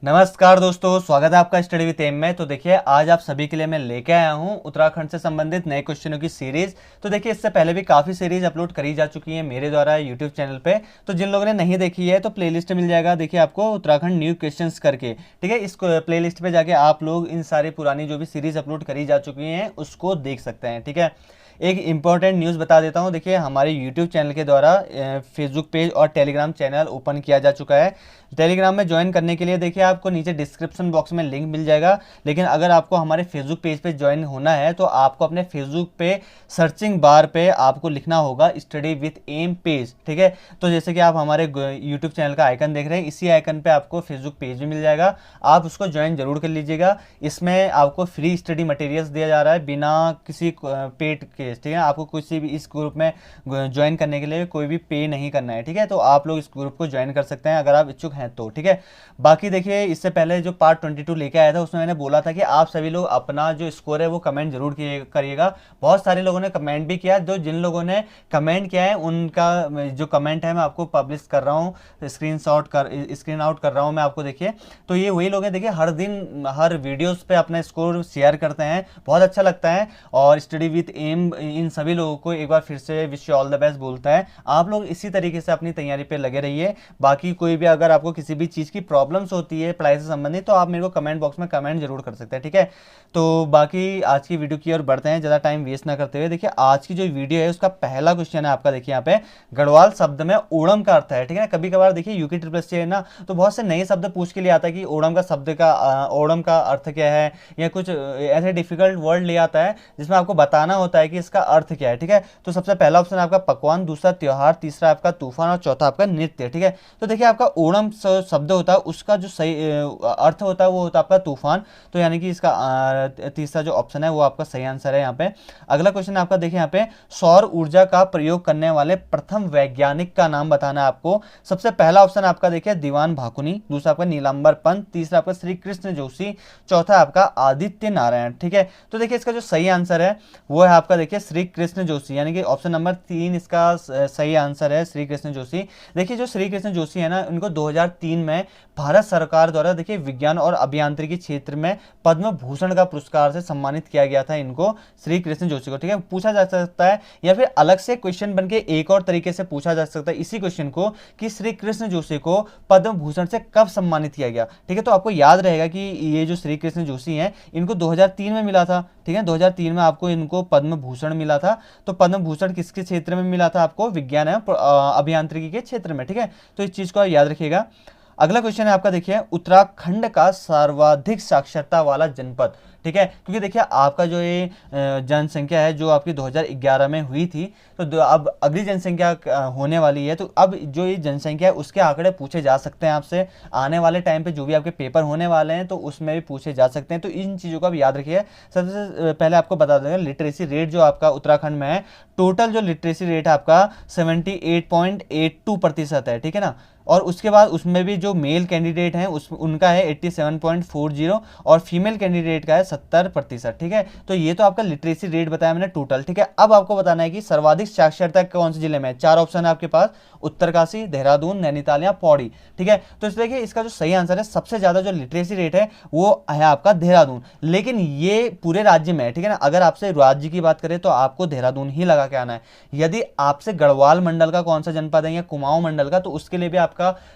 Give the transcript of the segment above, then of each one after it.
नमस्कार दोस्तों, स्वागत है आपका स्टडी विद एम में। तो देखिए आज आप सभी के लिए मैं लेके आया हूं उत्तराखंड से संबंधित नए क्वेश्चनों की सीरीज। तो देखिए इससे पहले भी काफ़ी सीरीज अपलोड करी जा चुकी है मेरे द्वारा यूट्यूब चैनल पे। तो जिन लोगों ने नहीं देखी है तो प्लेलिस्ट मिल जाएगा, देखिए आपको उत्तराखंड न्यू क्वेश्चंस करके। ठीक है, इस प्लेलिस्ट पे जाके आप लोग इन सारी पुरानी जो भी सीरीज अपलोड करी जा चुकी हैं उसको देख सकते हैं। ठीक है, एक इंपॉर्टेंट न्यूज़ बता देता हूं। देखिए हमारे यूट्यूब चैनल के द्वारा फेसबुक पेज और टेलीग्राम चैनल ओपन किया जा चुका है। टेलीग्राम में ज्वाइन करने के लिए देखिए आपको नीचे डिस्क्रिप्शन बॉक्स में लिंक मिल जाएगा। लेकिन अगर आपको हमारे फेसबुक पेज पे ज्वाइन होना है तो आपको अपने फेसबुक पे सर्चिंग बार पे आपको लिखना होगा स्टडी विथ एम पेज। ठीक है, तो जैसे कि आप हमारे यूट्यूब चैनल का आइकन देख रहे हैं, इसी आइकन पे आपको फेसबुक पेज भी मिल जाएगा। आप उसको ज्वाइन जरूर कर लीजिएगा। इसमें आपको फ्री स्टडी मटेरियल्स दिया जा रहा है बिना किसी पेड के। ठीक है, आपको किसी भी इस ग्रुप में ज्वाइन करने के लिए कोई भी पे नहीं करना है। ठीक है, तो आप लोग इस ग्रुप को ज्वाइन कर सकते हैं अगर आप इच्छुक हैं तो। ठीक है, बाकी देखिए इससे पहले जो पार्ट 22 लेके आया था उसमें मैंने बोला था कि आप सभी लोग अपना जो स्कोर है वो कमेंट जरूर करिएगा। बहुत सारे लोगों ने कमेंट भी किया। जो जिन लोगों ने कमेंट किया है उनका जो कमेंट है मैं आपको पब्लिश कर रहा हूँ, स्क्रीन आउट कर रहा हूँ मैं आपको। देखिए तो ये वही लोग हैं, देखिए हर दिन हर वीडियोस पे अपना स्कोर शेयर करते हैं, बहुत अच्छा लगता है। और स्टडी विथ एम इन सभी लोगों को एक बार फिर से wish you all the best बोलता है। आप लोग इसी तरीके से अपनी तैयारी पे लगे रहिए। बाकी कोई भी अगर आपको किसी भी चीज़ की प्रॉब्लम्स होती है पढ़ाई से संबंधित तो आप मेरे को कमेंट बॉक्स में कमेंट जरूर कर सकते हैं। ठीक है, तो बाकी आज की वीडियो की ओर बढ़ते हैं, ज़्यादा टाइम वेस्ट ना करते हुए। देखिए आज की जो वीडियो है उसका पहला क्वेश्चन है आपका। देखिए यहाँ पे गढ़वाल शब्द में ओणम का अर्थ है। ठीक है, कभी कभार देखिए यूके ट्रिपल एस है ना, तो बहुत से नए शब्द पूछ के लिए आता है कि ओणम का शब्द का ओणम का अर्थ क्या है, या कुछ ऐसे डिफिकल्ट वर्ड ले आता है जिसमें आपको बताना होता है कि इसका अर्थ क्या है। ठीक है, तो सबसे पहला ऑप्शन आपका पकवान, दूसरा त्योहार, तीसरा आपका तूफान और चौथा आपका नृत्य। ठीक है, तो देखिए आपका ओणम शब्द होता है उसका जो सही अर्थ होता है वो होता है आपका तूफान। तो यानी कि इसका तीसरा जो ऑप्शन है वो आपका सही आंसर है यहाँ पे। अगला क्वेश्चन आपका देखिए यहाँ पे सौर ऊर्जा का प्रयोग करने वाले प्रथम वैज्ञानिक का नाम बताना है आपको। सबसे पहला ऑप्शन आपका देखिए दीवान भाकुनी, दूसरा आपका नीलांबर पंत, तीसरा आपका श्री कृष्ण जोशी, चौथा आपका आदित्य नारायण। ठीक है, तो देखिए इसका जो सही आंसर है वो है आपका देखिए श्री कृष्ण जोशी, यानी कि ऑप्शन नंबर 3 इसका सही आंसर है श्री कृष्ण जोशी। देखिए जो श्री कृष्ण जोशी है ना, उनको 2003 में भारत सरकार द्वारा देखिए विज्ञान और अभियांत्रिकी क्षेत्र में पद्म भूषण का पुरस्कार से सम्मानित किया गया था इनको, श्री कृष्ण जोशी को। ठीक है, पूछा जा सकता है या फिर अलग से क्वेश्चन बनके एक और तरीके से पूछा जा सकता है इसी क्वेश्चन को कि श्री कृष्ण जोशी को पद्म भूषण से कब सम्मानित किया गया। ठीक है, तो आपको याद रहेगा कि ये जो श्री कृष्ण जोशी हैं इनको 2003 में मिला था। ठीक है, 2003 में आपको इनको पद्म भूषण मिला था। तो पद्म भूषण किसके क्षेत्र में मिला था आपको? विज्ञान एवं अभियांत्रिकी के क्षेत्र में। ठीक है, तो इस चीज को याद रखिएगा। अगला क्वेश्चन है आपका देखिए उत्तराखंड का सर्वाधिक साक्षरता वाला जनपद। ठीक है, क्योंकि देखिए आपका जो ये जनसंख्या है जो आपकी 2011 में हुई थी, तो अब अगली जनसंख्या होने वाली है, तो अब जो ये जनसंख्या है उसके आंकड़े पूछे जा सकते हैं आपसे आने वाले टाइम पे जो भी आपके पेपर होने वाले हैं तो उसमें भी पूछे जा सकते हैं। तो इन चीज़ों को आप याद रखिए। सबसे पहले आपको बता देंगे लिटरेसी रेट जो आपका उत्तराखंड में है, टोटल जो लिटरेसी रेट है आपका 78.82% है। ठीक है ना, और उसके बाद उसमें भी जो मेल कैंडिडेट हैं उनका है 87.40 और फीमेल कैंडिडेट का है 70%। ठीक है, तो ये तो आपका लिटरेसी रेट बताया मैंने टोटल। ठीक है, अब आपको बताना है कि सर्वाधिक साक्षरता कौन से जिले में है। 4 ऑप्शन है आपके पास, उत्तरकाशी, देहरादून, नैनीताल या पौड़ी। ठीक है, तो इसलिए कि इसका जो सही आंसर है सबसे ज्यादा जो लिटरेसी रेट है वो है आपका देहरादून, लेकिन ये पूरे राज्य में है। ठीक है ना, अगर आपसे राज्य की बात करें तो आपको देहरादून ही लगा के आना है। यदि आपसे गढ़वाल मंडल का कौन सा जनपद है या कुमाऊं मंडल का, तो उसके लिए भी आपका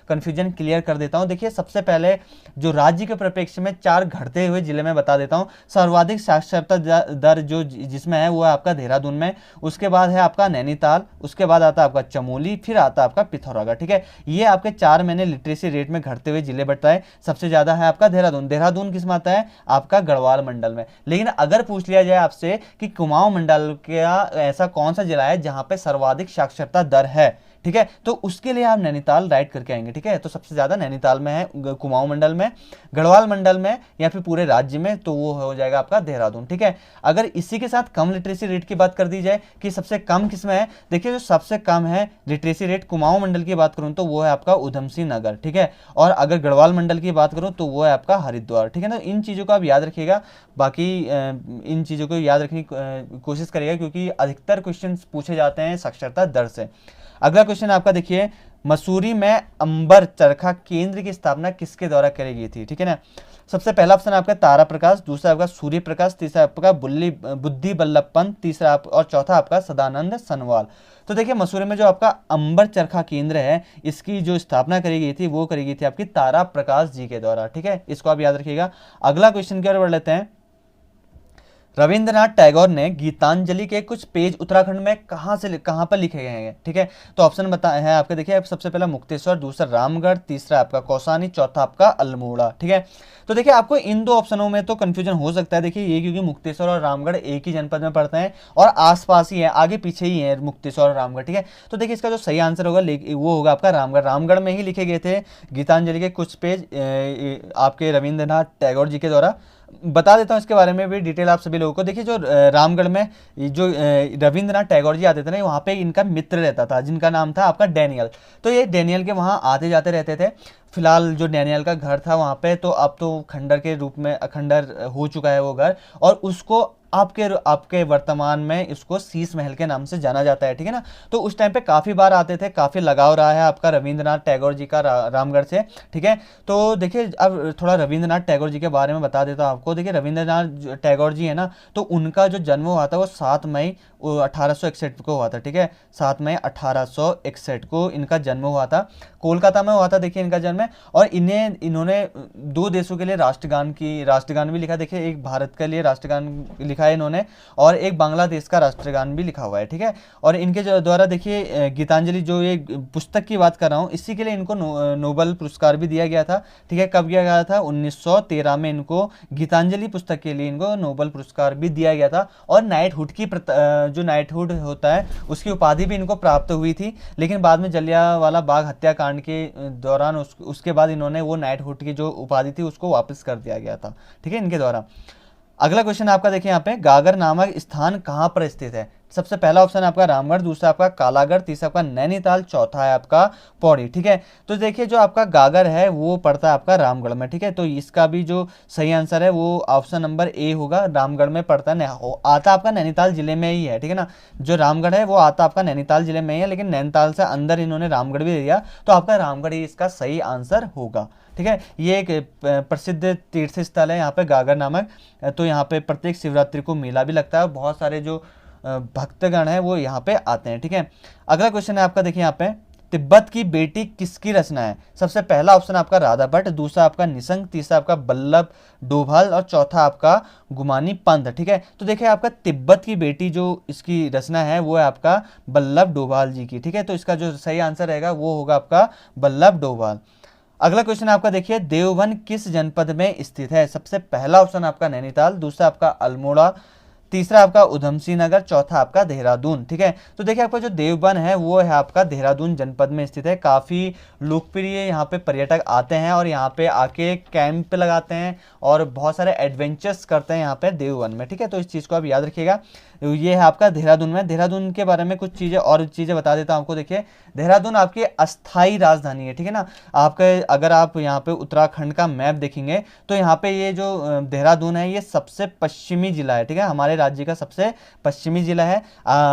कंफ्यूजन क्लियर कर देता हूं। देखिए सबसे पहले जो राज्य के परिप्रेक्ष्य में 4 घटते हुए जिले में बता देता हूं। सर्वाधिक साक्षरता दर जो जिसमें है वो है आपका देहरादून में, उसके बाद है आपका नैनीताल, उसके बाद आता है आपका चमोली, फिर आता है आपका पिथौरागढ़। ठीक है, ये आपके 4 मैंने लिटरेसी रेट में घटते हुए जिले बताए। सबसे ज्यादा है आपका देहरादून। देहरादून किस में आता है? आपका गढ़वाल मंडल में। लेकिन अगर पूछ लिया जाए आपसे कि कुमाऊं मंडल का ऐसा कौन सा जिला है जहां पे सर्वाधिक साक्षरता दर है, ठीक है, तो उसके लिए आप नैनीताल राइट करके आएंगे। ठीक है, तो सबसे ज्यादा नैनीताल में है, कुमाऊं मंडल में, गढ़वाल मंडल में या फिर पूरे राज्य में, तो वो हो जाएगा आपका देहरादून। ठीक है, अगर इसी के साथ कम लिटरेसी रेट की बात कर दी जाए कि सबसे कम किसमें है, देखिए जो सबसे कम है लिटरेसी रेट कुमाऊं मंडल की बात करूं तो वो है आपका उधम सिंह नगर। ठीक है, और अगर गढ़वाल मंडल की बात करूं तो वो है आपका हरिद्वार। ठीक है ना, इन चीजों को आप याद रखिएगा। बाकी इन चीजों को याद रखने की कोशिश करिएगा क्योंकि अधिकतर क्वेश्चन पूछे जाते हैं साक्षरता दर से। अगला क्वेश्चन आपका देखिए, मसूरी में अंबर चरखा केंद्र की स्थापना किसके द्वारा करी गई थी, ठीक है ना। सबसे पहला ऑप्शन आपका तारा प्रकाश, दूसरा आपका सूर्य प्रकाश, तीसरा आपका बुद्धि बल्लभ पंत, तीसरा आप और चौथा आपका सदानंद सनवाल। तो देखिए मसूरी में जो आपका अंबर चरखा केंद्र है, इसकी जो स्थापना करी गई थी वो करी गई थी आपकी तारा प्रकाश जी के द्वारा, ठीक है, इसको आप याद रखिएगा। अगला क्वेश्चन की ओर बढ़ लेते हैं। रविंद्रनाथ टैगोर ने गीतांजलि के कुछ पेज उत्तराखंड में कहाँ पर लिखे गए हैं, ठीक है। तो ऑप्शन बता है आपके, देखिए सबसे पहला मुक्तेश्वर, दूसरा रामगढ़, तीसरा आपका कौसानी, चौथा आपका अल्मोड़ा, ठीक है। तो देखिए आपको इन दो ऑप्शनों में तो कंफ्यूजन हो सकता है, देखिए ये क्योंकि मुक्तेश्वर और रामगढ़ एक ही जनपद में पड़ते हैं और आसपास ही है, आगे पीछे ही है मुक्तेश्वर और रामगढ़, ठीक है। तो देखिए इसका जो सही आंसर होगा वो होगा आपका रामगढ़। रामगढ़ में ही लिखे गए थे गीतांजलि के कुछ पेज आपके रविंद्रनाथ टैगोर जी के द्वारा। बता देता हूँ इसके बारे में भी डिटेल आप सभी लोगों को। देखिए जो रामगढ़ में जो रविंद्रनाथ टैगोर जी आते थे ना, वहाँ पे इनका मित्र रहता था जिनका नाम था आपका डैनियल। तो ये डैनियल के वहाँ आते जाते रहते थे। फिलहाल जो डैनियल का घर था वहाँ पे, तो अब तो खंडर के रूप में खंडर हो चुका है वो घर, और उसको आपके वर्तमान में इसको शीश महल के नाम से जाना जाता है, ठीक है ना। तो उस टाइम पे काफ़ी बार आते थे, काफ़ी लगाव रहा है आपका रविंद्रनाथ टैगोर जी का रामगढ़ से, ठीक है। तो देखिए अब थोड़ा रविंद्रनाथ टैगोर जी के बारे में बता देता हूँ आपको। देखिए रविंद्रनाथ टैगोर जी है ना, तो उनका जो जन्म हुआ था वो 7 मई 1861 को हुआ था, ठीक है। 7 मई 1861 को इनका जन्म हुआ था, कोलकाता में हुआ था देखिए इनका जन्म। और इन्होंने 2 देशों के लिए राष्ट्रगान भी लिखा। देखिए एक भारत के लिए राष्ट्रगान लिखा है इन्होंने, और एक बांग्लादेश का राष्ट्रगान भी लिखा हुआ है, ठीक है। और इनके द्वारा देखिए गीतांजलि जो ये पुस्तक की बात कर रहा हूँ, इसी के लिए इनको नोबेल पुरस्कार भी दिया गया था, ठीक है। कब दिया गया था? 1913 में इनको गीतांजलि पुस्तक के लिए इनको नोबेल पुरस्कार भी दिया गया था। और नाइटहुड की जो नाइटहुड होता है उसकी उपाधि भी इनको प्राप्त हुई थी, लेकिन बाद में जलियांवाला बाग हत्याकांड के दौरान उसके बाद इन्होंने वो नाइटहुड की जो उपाधि थी उसको वापस कर दिया गया था, ठीक है, इनके द्वारा। अगला क्वेश्चन आपका देखिए यहाँ पे, गागर नामक स्थान कहाँ पर स्थित है? सबसे पहला ऑप्शन आपका रामगढ़, दूसरा आपका कालागढ़, तीसरा आपका नैनीताल, चौथा है आपका पौड़ी, ठीक है। तो देखिए जो आपका गागर है वो पड़ता है आपका रामगढ़ में, ठीक है। तो इसका भी जो सही आंसर है वो ऑप्शन नंबर ए होगा, रामगढ़ में पड़ता है, आता आपका नैनीताल जिले में ही है, ठीक है ना। जो रामगढ़ है वो आता आपका नैनीताल जिले में ही है, लेकिन नैनीताल से अंदर इन्होंने रामगढ़ भी दिया, तो आपका रामगढ़ ही इसका सही आंसर होगा, ठीक है। ये एक प्रसिद्ध तीर्थ स्थल है यहाँ पे गागर नामक। तो यहाँ पे प्रत्येक शिवरात्रि को मेला भी लगता है, बहुत सारे जो भक्तगण हैं वो यहाँ पे आते हैं, ठीक है। अगला क्वेश्चन है आपका देखिए यहाँ पे, तिब्बत की बेटी किसकी रचना है? सबसे पहला ऑप्शन आपका राधा भट्ट, दूसरा आपका निसंग, तीसरा आपका बल्लभ डोभाल और चौथा आपका गुमानी पंत, ठीक है। तो देखिए आपका तिब्बत की बेटी जो इसकी रचना है वो है आपका बल्लभ डोभाल जी की, ठीक है। तो इसका जो सही आंसर रहेगा वो होगा आपका बल्लभ डोभाल। अगला क्वेश्चन आपका देखिए, देवबन किस जनपद में स्थित है? सबसे पहला ऑप्शन आपका नैनीताल, दूसरा आपका अल्मोड़ा, तीसरा आपका उधम सिंह नगर, चौथा आपका देहरादून, ठीक है। तो देखिए आपका जो देवबन है वो है आपका देहरादून जनपद में स्थित है। काफ़ी लोकप्रिय यहाँ पे पर्यटक आते हैं और यहाँ पे आके कैंप लगाते हैं और बहुत सारे एडवेंचर्स करते हैं यहाँ पे देवबन में, ठीक है। तो इस चीज़ को आप याद रखिएगा। ये है आपका देहरादून में। देहरादून के बारे में कुछ चीज़ें और चीज़ें बता देता हूँ आपको। देखिए देहरादून आपकी अस्थाई राजधानी है, ठीक है ना। आपके अगर आप यहाँ पे उत्तराखंड का मैप देखेंगे तो यहाँ पे ये जो देहरादून है ये सबसे पश्चिमी जिला है, ठीक है, हमारे राज्य का सबसे पश्चिमी जिला है।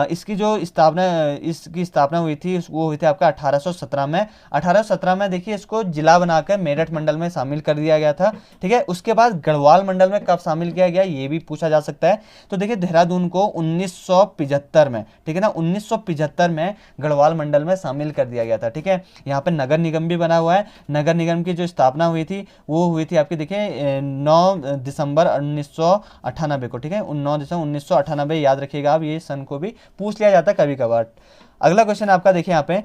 इसकी स्थापना हुई थी, वो हुई थी आपका 1817 में। 1817 में देखिए इसको जिला बनाकर मेरठ मंडल में शामिल कर दिया गया था, ठीक है। उसके बाद गढ़वाल मंडल में कब शामिल किया गया ये भी पूछा जा सकता है। तो देखिए देहरादून को 1975 में, ठीक है ना, 1975 में गढ़वाल मंडल में शामिल कर दिया गया था, ठीक है। यहाँ पे नगर निगम भी बना हुआ है। नगर निगम की जो स्थापना हुई थी वो हुई थी आपकी देखिए 9 दिसंबर 1998 को, ठीक है, 9 दिसंबर 1998, याद रखिएगा आप, ये सन को भी पूछ लिया जाता है कभी कभार। अगला क्वेश्चन आपका देखिए यहाँ पे,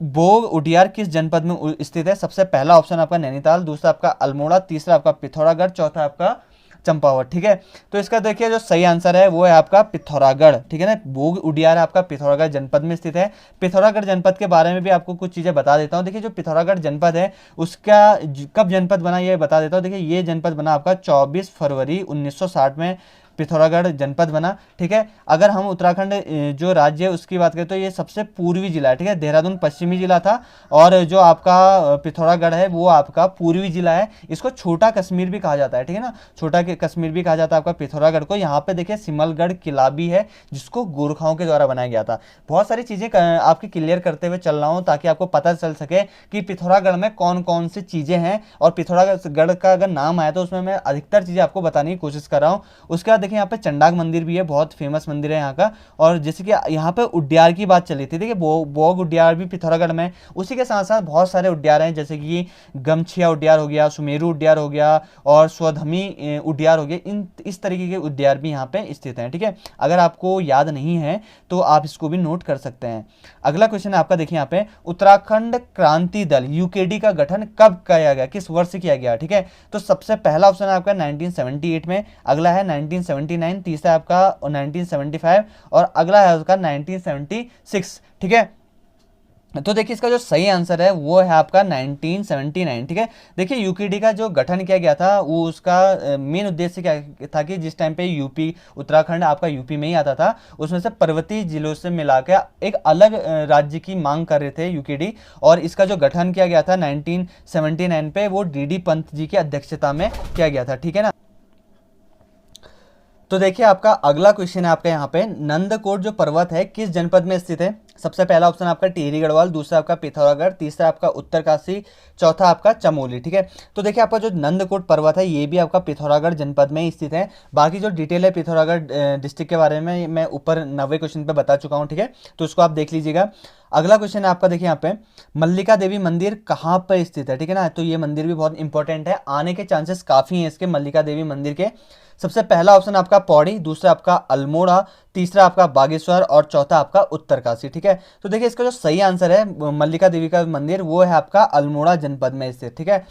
बोग उडियार किस जनपद में स्थित है? सबसे पहला ऑप्शन आपका नैनीताल, दूसरा आपका अल्मोड़ा, तीसरा आपका पिथौरागढ़, चौथा आपका चंपावत, ठीक है। तो इसका देखिए जो सही आंसर है वो है आपका पिथौरागढ़, ठीक है ना। बोग उडियार आपका पिथौरागढ़ जनपद में स्थित है। पिथौरागढ़ जनपद के बारे में भी आपको कुछ चीज़ें बता देता हूँ। देखिए जो पिथौरागढ़ जनपद है उसका कब जनपद बना ये बता देता हूँ। देखिए ये जनपद बना आपका 24 फरवरी 1960 में, पिथौरागढ़ जनपद बना। ठीक है, अगर हम उत्तराखंड जो राज्य है उसकी बात करें तो ये सबसे पूर्वी जिला है। ठीक है, देहरादून पश्चिमी जिला था और जो आपका पिथौरागढ़ है वो आपका पूर्वी जिला है। इसको छोटा कश्मीर भी कहा जाता है। ठीक है ना, छोटा कश्मीर भी कहा जाता है आपका पिथौरागढ़ को। यहाँ पे देखिए सिमलगढ़ किला भी है जिसको गोरखाओं के द्वारा बनाया गया था। बहुत सारी चीजें आपकी क्लियर करते हुए चल रहा हूँ ताकि आपको पता चल सके कि पिथौरागढ़ में कौन कौन सी चीजें हैं, और पिथौरागढ़ का अगर नाम आया तो उसमें मैं अधिकतर चीजें आपको बताने की कोशिश कर रहा हूँ। उसके बाद देखिए यहाँ पे चंडाक मंदिर भी है, बहुत फेमस मंदिर है यहाँ का। और जैसे कि यहाँ पे उड्यार की बात चली थी, देखिए बोग उड्यार भी पिथौरागढ़ में। उसी के साथ साथ बहुत सारे उड्यार हैं जैसे कि गमछिया उड्यार हो गया, सुमेरु उड्यार हो गया और स्वधमी उड्यार हो गया। इस तरीके के उड्यार भी यहाँ पे स्थित हैं। ठीक है, अगर आपको याद नहीं है तो आप इसको भी नोट कर सकते हैं। अगला क्वेश्चन है आपका, देखिए यहाँ पे उत्तराखंड क्रांति दल यूकेडी का गठन कब किया गया, किस वर्ष किया गया। ठीक है, तो सबसे पहला ऑप्शन है आपका 1978 में, अगला है 1979, तीसरा आपका 1975 और अगला है उसका 1976। ठीक है, तो देखिए इसका जो सही आंसर है वो है आपका 1979। ठीक है, देखिए यूकेडी का जो गठन किया गया था वो उसका मेन उद्देश्य क्या था कि जिस टाइम पे यूपी, उत्तराखंड आपका यूपी में ही आता था, उसमें से पर्वतीय जिलों से मिलाकर एक अलग राज्य की मांग कर रहे थे यूकेडी, और इसका जो गठन किया गया था 1979 पे वो डीडी पंत जी की अध्यक्षता में किया गया था। ठीक है ना, तो देखिए आपका अगला क्वेश्चन है आपका यहाँ पे, नंदकोट जो पर्वत है किस जनपद में स्थित है। सबसे पहला ऑप्शन आपका टिहरी गढ़वाल, दूसरा आपका पिथौरागढ़, तीसरा आपका उत्तरकाशी, चौथा आपका चमोली। ठीक है, तो देखिए आपका जो नंदकोट पर्वत है ये भी आपका पिथौरागढ़ जनपद में ही स्थित है। बाकी जो डिटेल है पिथौरागढ़ डिस्ट्रिक्ट के बारे में मैं ऊपर 90 क्वेश्चन पे बता चुका हूँ। ठीक है, तो उसको आप देख लीजिएगा। अगला क्वेश्चन है आपका, देखिए यहाँ पे मल्लिका देवी मंदिर कहाँ पर स्थित है। ठीक है ना, तो ये मंदिर भी बहुत इंपॉर्टेंट है, आने के चांसेस काफ़ी हैं इसके मल्लिका देवी मंदिर के। सबसे पहला ऑप्शन आपका पौड़ी, दूसरा आपका अल्मोड़ा, तीसरा आपका बागेश्वर और चौथा आपका उत्तरकाशी। ठीक है, तो देखिए इसका जो सही आंसर है मल्लिका देवी का मंदिर वो है आपका अल्मोड़ा जनपद में स्थित। ठीक है,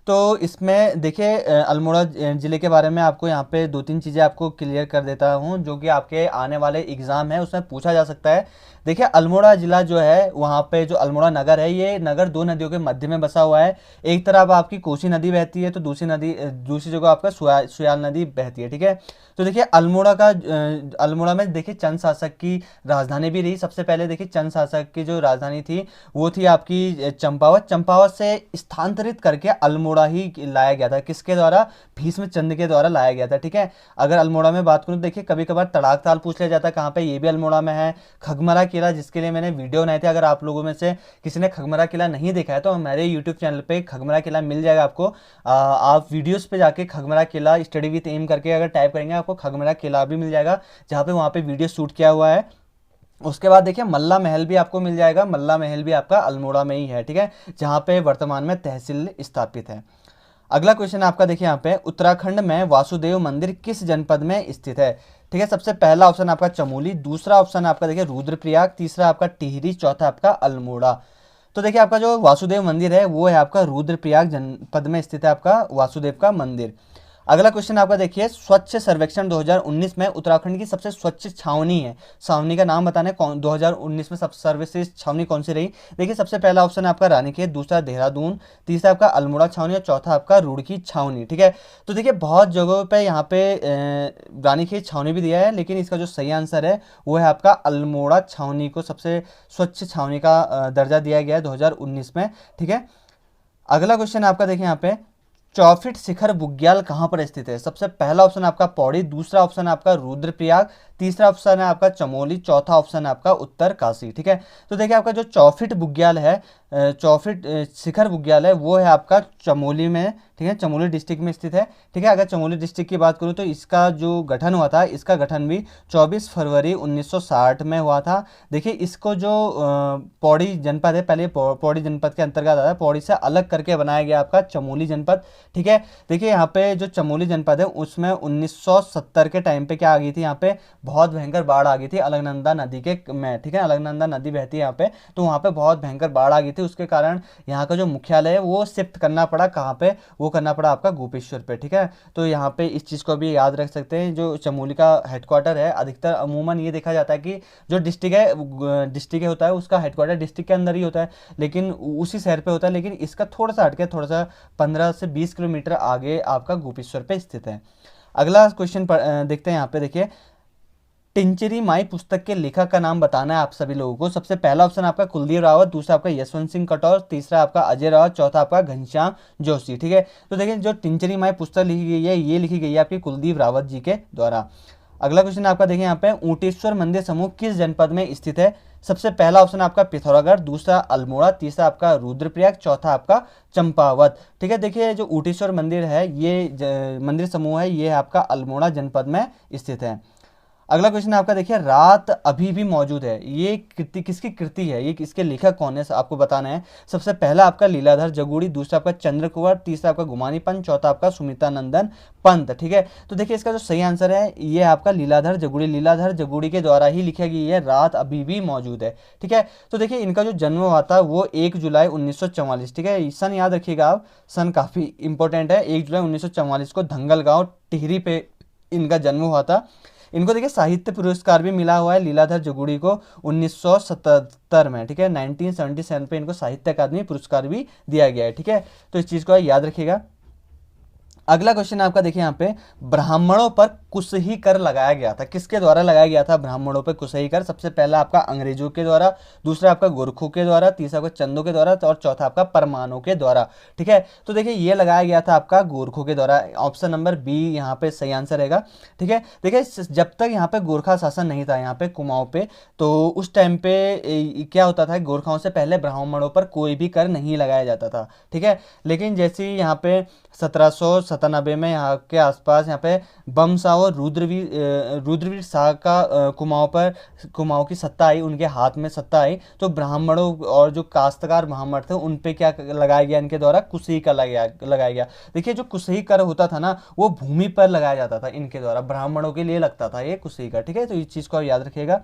तो इसमें देखिए अल्मोड़ा ज़िले के बारे में आपको यहाँ पे 2-3 चीज़ें आपको क्लियर कर देता हूँ जो कि आपके आने वाले एग्ज़ाम है उसमें पूछा जा सकता है। देखिए अल्मोड़ा ज़िला जो है वहाँ पे जो अल्मोड़ा नगर है ये नगर 2 नदियों के मध्य में बसा हुआ है। एक तरफ आपकी कोसी नदी बहती है तो दूसरी जगह आपका सुयाल नदी बहती है। ठीक है, तो देखिए अल्मोड़ा में देखिए चंद शासक की राजधानी भी रही। सबसे पहले देखिए चंद शासक की जो राजधानी थी वो थी आपकी चंपावत से स्थानांतरित करके अल्मोड़ा ही लाया गया था। किसके द्वारा, भीष्मचंद्र के द्वारा लाया गया था। ठीक है, अगर अल्मोड़ा में बात करूं देखिए कभी कभार तड़ाक ताल पूछ लिया जाता है कहाँ पे, ये भी अल्मोड़ा में है। खगमरा किला जिसके लिए मैंने वीडियो बनाए थे, अगर आप लोगों में से किसी ने खगमरा किला नहीं देखा है तो हमारे यूट्यूब चैनल पे खगमरा किला मिल जाएगा आपको। आप वीडियोस पे जाके खगमरा किला स्टडी विद एम करके अगर टाइप करेंगे आपको खगमरा किला भी मिल जाएगा जहाँ पे वहाँ पे वीडियो शूट किया हुआ है। उसके बाद देखिए मल्ला महल भी आपको मिल जाएगा, मल्ला महल भी आपका अल्मोड़ा में ही है। ठीक है, जहाँ पे वर्तमान में तहसील स्थापित है। अगला क्वेश्चन आपका देखिए यहाँ पे, उत्तराखंड में वासुदेव मंदिर किस जनपद में स्थित है। ठीक है, सबसे पहला ऑप्शन आपका चमोली, दूसरा ऑप्शन आपका देखिए रुद्रप्रयाग, तीसरा आपका टिहरी, चौथा आपका अल्मोड़ा। तो देखिए आपका जो वासुदेव मंदिर है वो है आपका रुद्रप्रयाग जनपद में स्थित है आपका वासुदेव का मंदिर। अगला क्वेश्चन आपका देखिए, स्वच्छ सर्वेक्षण 2019 में उत्तराखंड की सबसे स्वच्छ छावनी है, छावनी का नाम बताना है 2019 में सबसे सर्वश्रेष्ठ छावनी कौन सी रही। देखिए सबसे पहला ऑप्शन है आपका रानीखेत, दूसरा देहरादून, तीसरा आपका अल्मोड़ा छावनी और चौथा आपका रुड़की छावनी। ठीक है, तो देखिए बहुत जगहों पे यहाँ पे रानीखेत छावनी भी दिया है लेकिन इसका जो सही आंसर है वो है आपका अल्मोड़ा छावनी को सबसे स्वच्छ छावनी का दर्जा दिया गया है 2019 में। ठीक है, अगला क्वेश्चन आपका देखिए यहाँ पे, चौफिट शिखर बुग्याल कहाँ पर स्थित है। सबसे पहला ऑप्शन आपका पौड़ी, दूसरा ऑप्शन आपका रुद्रप्रयाग, तीसरा ऑप्शन है आपका चमोली, चौथा ऑप्शन है आपका उत्तरकाशी। ठीक है, तो देखिए आपका जो चौफिट बुग्याल है, चौफिट शिखर बुग्याल है वो है आपका चमोली में। ठीक है, चमोली डिस्ट्रिक्ट में स्थित है। ठीक है, अगर चमोली डिस्ट्रिक्ट की बात करूँ तो इसका जो गठन हुआ था, इसका गठन भी 24 फरवरी 1960 में हुआ था। देखिए इसको जो पौड़ी जनपद है, पहले पौड़ी जनपद के अंतर्गत आता है, पौड़ी से अलग करके बनाया गया आपका चमोली जनपद। ठीक है, देखिए यहाँ पे जो चमोली जनपद है उसमें 1970 के टाइम पे क्या आ गई थी, यहाँ पे बहुत भयंकर बाढ़ आ गई थी अलकनंदा नदी के में। ठीक है, अलकनंदा नदी बहती है यहाँ पे, तो वहाँ पे बहुत भयंकर बाढ़ आ गई थी। उसके कारण यहाँ का जो मुख्यालय है वो शिफ्ट करना पड़ा, कहाँ पे, वो करना पड़ा आपका गोपेश्वर पे। ठीक है, तो यहाँ पे इस चीज़ को भी याद रख सकते हैं। जो चमोली का हेडक्वार्टर है, अधिकतर अमूमन ये देखा जाता है कि जो डिस्ट्रिक्ट होता है उसका हेडक्वार्टर डिस्ट्रिक्ट के अंदर ही होता है, लेकिन उसी शहर पे होता है, लेकिन इसका थोड़ा सा हटके थोड़ा सा 15 से 20 किलोमीटर आगे आपका गोपेश्वर पे स्थित है। अगला क्वेश्चन देखते हैं यहाँ पे। देखिए, टिंचरी माई पुस्तक के लेखक का नाम बताना है आप सभी लोगों को। सबसे पहला ऑप्शन आपका कुलदीप रावत, दूसरा आपका यशवंत सिंह कटौर, तीसरा आपका अजय रावत, चौथा आपका घनश्याम जोशी। ठीक है, तो देखिए जो टिंचरी माई पुस्तक लिखी गई है ये लिखी गई है आपकी कुलदीप रावत जी के द्वारा। अगला क्वेश्चन आपका देखिए यहाँ पे, ऊंटेश्वर मंदिर समूह किस जनपद में स्थित है? सबसे पहला ऑप्शन आपका पिथौरागढ़, दूसरा अल्मोड़ा, तीसरा आपका रुद्रप्रयाग, चौथा आपका चंपावत। ठीक है, देखिए जो ऊंटेश्वर मंदिर है ये मंदिर समूह है ये आपका अल्मोड़ा जनपद में स्थित है। अगला क्वेश्चन आपका देखिए, रात अभी भी मौजूद है, ये कृति किसकी कृति है, ये इसके लेखक कौन है आपको बताना है। सबसे पहला आपका लीलाधर जगूड़ी, दूसरा आपका चंद्र कुंवर, तीसरा आपका गुमानी पंत, चौथा आपका सुमिता नंदन पंत। ठीक है, तो देखिए इसका जो सही आंसर है ये आपका लीलाधर जगूड़ी, लीलाधर जगूड़ी के द्वारा ही लिखी गई है रात अभी भी मौजूद है। ठीक है, तो देखिए इनका जो जन्म हुआ था वो 1 जुलाई 1944। ठीक है, सन याद रखिएगा आप, सन काफी इंपॉर्टेंट है। 1 जुलाई 1944 को धंगल गांव टिहरी पे इनका जन्म हुआ था। इनको देखिए साहित्य पुरस्कार भी मिला हुआ है लीलाधर जगूड़ी को 1977 में। ठीक है, 1977 पे इनको साहित्य अकादमी पुरस्कार भी दिया गया है। ठीक है, तो इस चीज को याद रखिएगा। अगला क्वेश्चन आपका देखिए यहाँ पे, ब्राह्मणों पर कुशही कर लगाया गया था, किसके द्वारा लगाया गया था ब्राह्मणों पर कुशही कर? सबसे पहला आपका अंग्रेजों के द्वारा, दूसरा आपका गोरखों के द्वारा, तीसरा आपका चंदों के द्वारा और चौथा आपका परमाणु के द्वारा। ठीक है, तो देखिए ये लगाया गया था आपका गोरखों के द्वारा। ऑप्शन नंबर बी यहाँ पे सही आंसर रहेगा। ठीक है, देखिए जब तक यहाँ पे गोरखा शासन नहीं था यहाँ पे कुमाऊं पे, तो उस टाइम पे क्या होता था, गोरखाओं से पहले ब्राह्मणों पर कोई भी कर नहीं लगाया जाता था। ठीक है, लेकिन जैसे ही यहाँ पे 1797 में यहाँ के आसपास यहाँ पे बमसा और रुद्रवीर शाह का कुमाऊं की सत्ता आई, उनके हाथ में सत्ता आई, तो ब्राह्मणों और जो काश्तकार ब्राह्मण थे उन पे क्या लगाया गया इनके द्वारा, कुशही कर लगाया गया। देखिए जो कुशही कर होता था ना वो भूमि पर लगाया जाता था इनके द्वारा, ब्राह्मणों के लिए लगता था ये कुशही कर। ठीक है, तो इस चीज को याद रखिएगा।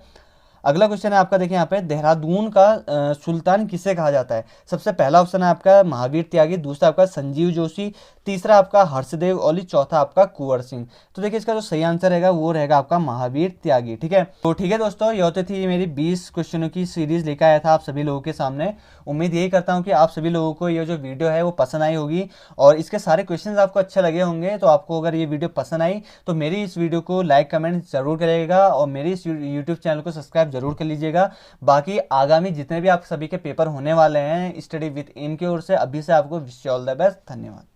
अगला क्वेश्चन है आपका देखिए यहाँ पे, देहरादून का सुल्तान किसे कहा जाता है? सबसे पहला ऑप्शन है आपका महावीर त्यागी, दूसरा आपका संजीव जोशी, तीसरा आपका हर्षदेव ओली, चौथा आपका कुंवर सिंह। तो देखिए इसका जो सही आंसर रहेगा वो रहेगा आपका महावीर त्यागी। ठीक है, तो ठीक है दोस्तों, ये होती थी मेरी 20 क्वेश्चनों की सीरीज लेकर आया था आप सभी लोगों के सामने। उम्मीद यही करता हूँ कि आप सभी लोगों को ये जो वीडियो है वो पसंद आई होगी और इसके सारे क्वेश्चन आपको अच्छे लगे होंगे। तो आपको अगर ये वीडियो पसंद आई तो मेरी इस वीडियो को लाइक कमेंट जरूर करिएगा और मेरी इस यूट्यूब चैनल को सब्सक्राइब जरूर कर लीजिएगा। बाकी आगामी जितने भी आप सभी के पेपर होने वाले हैं स्टडी विद इन की ओर से अभी से आपको विश ऑल द बेस्ट। धन्यवाद।